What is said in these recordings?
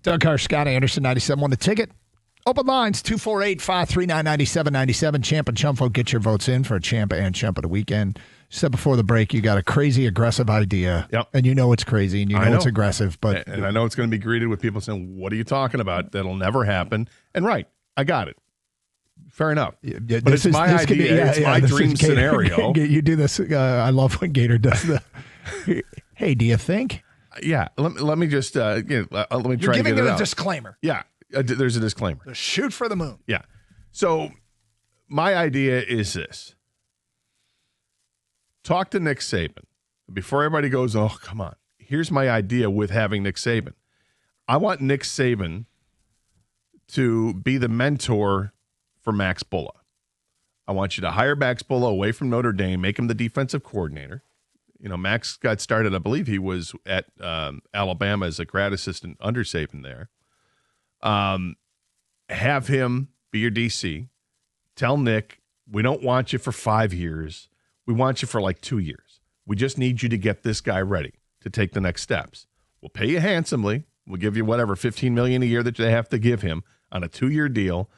Doug Karsch, Scott Anderson, 97.1 The Ticket. Open lines, 248-539-9797. Champ and Chumfo, get your votes in for a Champ and Chump of the weekend. You said before the break you got a crazy, aggressive idea. Yep. And you know it's crazy and you know it's aggressive. But and I know it's going to be greeted with people saying, what are you talking about? That'll never happen. And right, I got it. Fair enough. But it's my idea. It's my dream scenario. You do this. I love when Gator does the, hey, do you think? Yeah. Let me just, let me try to get it out. You're giving it a disclaimer. Yeah. There's a disclaimer. Just shoot for the moon. Yeah. So my idea is this. Talk to Nick Saban. Before everybody goes, oh, come on. Here's my idea with having Nick Saban. I want Nick Saban to be the mentor for Max Bulla. I want you to hire Max Bulla away from Notre Dame, make him the defensive coordinator. You know, Max got started, I believe he was at Alabama as a grad assistant under Saban there. Have him be your DC. Tell Nick, we don't want you for 5 years. We want you for like 2 years. We just need you to get this guy ready to take the next steps. We'll pay you handsomely. We'll give you whatever, $15 million a year that they have to give him on a 2-year deal.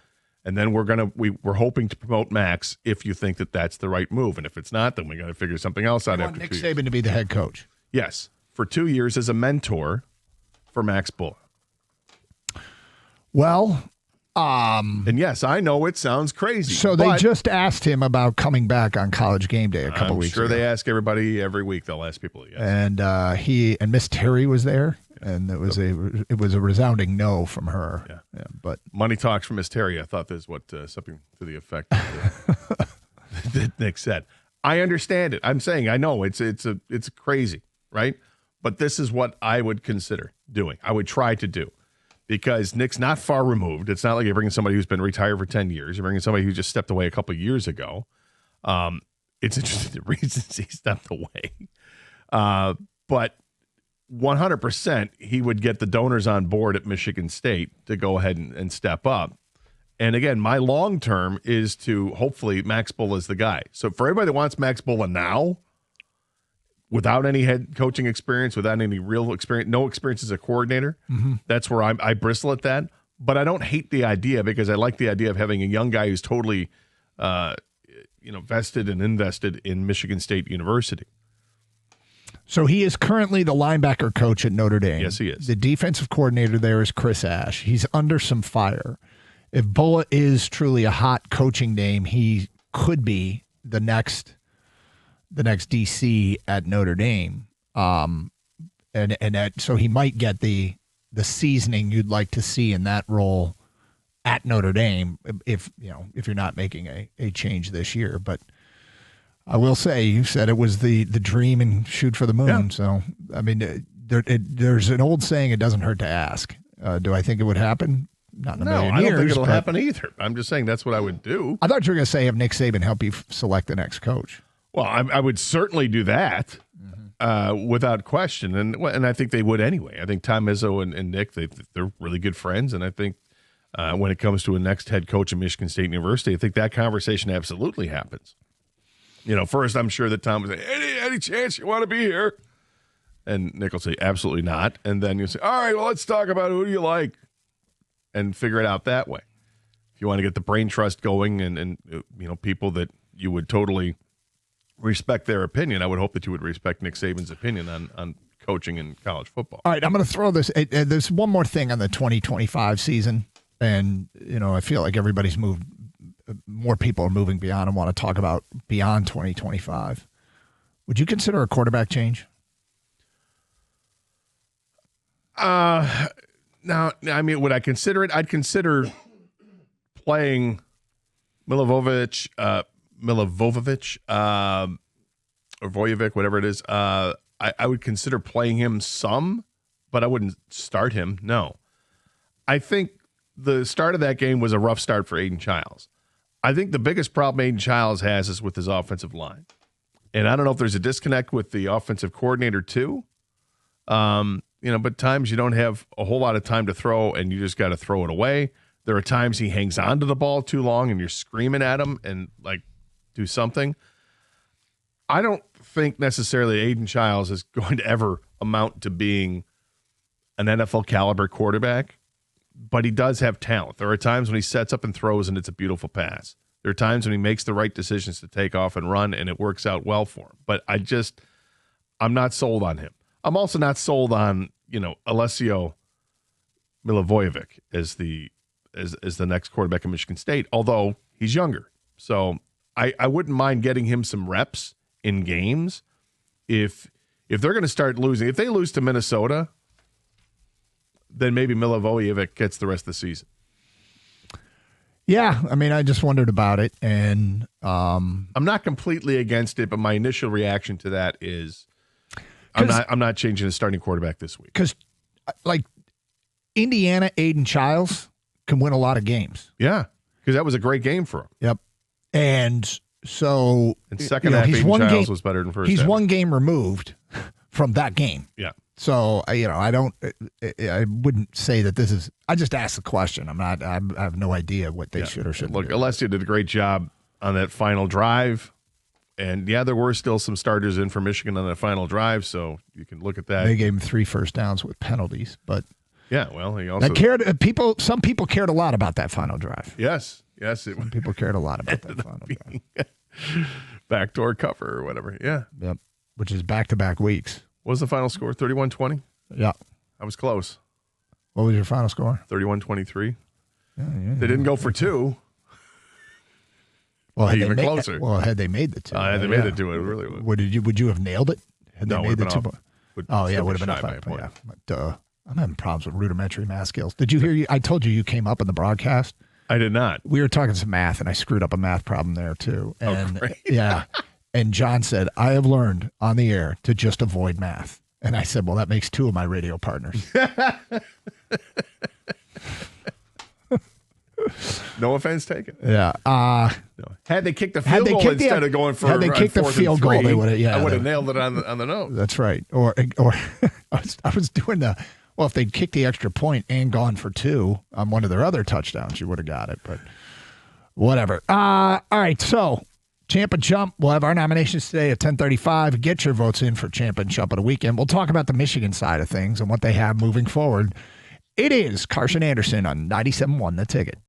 And then we're hoping to promote Max if you think that that's the right move. And if it's not, then we got to figure something else out after 2 years. Nick Saban to be the head coach. Yes, for 2 years as a mentor for Max Bulla. Well, and yes, I know it sounds crazy. So they just asked him about coming back on College Game Day a couple weeks ago. I'm sure they ask everybody every week. They'll ask people. Yes. And he and Miss Terry was there, and it was a resounding no from her. Yeah. But money talks from Miss Terry. I thought this is what something to the effect that Nick said. I understand it. I'm saying I know it's crazy, right? But this is what I would consider doing. I would try to do. Because Nick's not far removed. It's not like you're bringing somebody who's been retired for 10 years. You're bringing somebody who just stepped away a couple of years ago. It's interesting the reasons he stepped away. But 100% he would get the donors on board at Michigan State to go ahead and step up. And again, my long term is to hopefully Max Bulla is the guy. So for everybody that wants Max Bulla now, without any head coaching experience, without any real experience, no experience as a coordinator, that's where I bristle at that. But I don't hate the idea because I like the idea of having a young guy who's totally, vested and invested in Michigan State University. So he is currently the linebacker coach at Notre Dame. Yes, he is. The defensive coordinator there is Chris Ash. He's under some fire. If Bulla is truly a hot coaching name, he could be the next DC at Notre Dame, so he might get the seasoning you'd like to see in that role at Notre Dame if you're not making a change this year. But I will say, you said it was the dream and shoot for the moon. Yeah. So I mean, there's an old saying: it doesn't hurt to ask. Do I think it would happen? Not in a million years. I don't think it'll happen either. I'm just saying that's what I would do. I thought you were going to say have Nick Saban help you select the next coach. Well, I would certainly do that without question, and I think they would anyway. I think Tom Izzo and Nick, they're really good friends, and I think when it comes to a next head coach at Michigan State University, I think that conversation absolutely happens. First I'm sure that Tom would say, any chance you want to be here? And Nick will say, absolutely not. And then you'll say, all right, well, let's talk about who do you like and figure it out that way. If you want to get the brain trust going and people that you would totally respect their opinion, I would hope that you would respect Nick Saban's opinion on coaching in college football. All right, I'm going to throw this. There's one more thing on the 2025 season, and I feel like everybody's moved. More people are moving beyond and want to talk about beyond 2025. Would you consider a quarterback change? No, I mean, would I consider it? I'd consider playing Milivojevic, or Vojevic, whatever it is. I would consider playing him some, but I wouldn't start him. No. I think the start of that game was a rough start for Aiden Childs. I think the biggest problem Aiden Childs has is with his offensive line. And I don't know if there's a disconnect with the offensive coordinator too. But times you don't have a whole lot of time to throw and you just got to throw it away. There are times he hangs on to the ball too long and you're screaming at him and do something. I don't think necessarily Aiden Childs is going to ever amount to being an NFL caliber quarterback, but he does have talent. There are times when he sets up and throws and it's a beautiful pass. There are times when he makes the right decisions to take off and run and it works out well for him. But I'm not sold on him. I'm also not sold on, Alessio Milivojevic as the next quarterback of Michigan State, although he's younger. So I wouldn't mind getting him some reps in games if they're going to start losing. If they lose to Minnesota, then maybe Milivojevic gets the rest of the season. Yeah, I mean, I just wondered about it, and I'm not completely against it, but my initial reaction to that is I'm not changing the starting quarterback this week. Because, like, Indiana, Aiden Childs can win a lot of games. Yeah, because that was a great game for him. Yep. And so, and second half, Aiden Childs was better than first half. He's one game removed from that game. Yeah. So, I wouldn't say that this is, I just asked the question. I have no idea what they should or shouldn't do. Look, Alessio did a great job on that final drive. And there were still some starters in for Michigan on that final drive. So you can look at that. They gave him 3 first downs with penalties, but. Yeah, well, he also. Some people cared a lot about that final drive. Yes. Some people cared a lot about that final drive. Backdoor cover or whatever. Yeah. Yep. Which is back-to-back weeks. What was the final score? 31-20? Yeah. I was close. What was your final score? 31-23. Yeah. They didn't go for 2. Well, even closer. Well, had they made the 2. Had they made it 2, it really would. Would you have nailed it? Had no, they made the 2? Would have been a 5 point. Yeah. But, I'm having problems with rudimentary math skills. Did you hear? I told you came up in the broadcast. I did not. We were talking some math, and I screwed up a math problem there too. And great. Yeah. And John said, I have learned on the air to just avoid math. And I said, well, that makes 2 of my radio partners. No offense taken. Yeah. No. Had they kicked the field goal instead of going for had they kicked the field goal, they would have. Yeah, I would have nailed it on the nose. That's right. Or I was doing if they'd kicked the extra point and gone for 2 on one of their other touchdowns, you would have got it. But whatever. All right. So Champ and Chump. We'll have our nominations today at 10:35. Get your votes in for Champ and Chump of the weekend. We'll talk about the Michigan side of things and what they have moving forward. It is Karsch and Anderson on 97.1 The Ticket.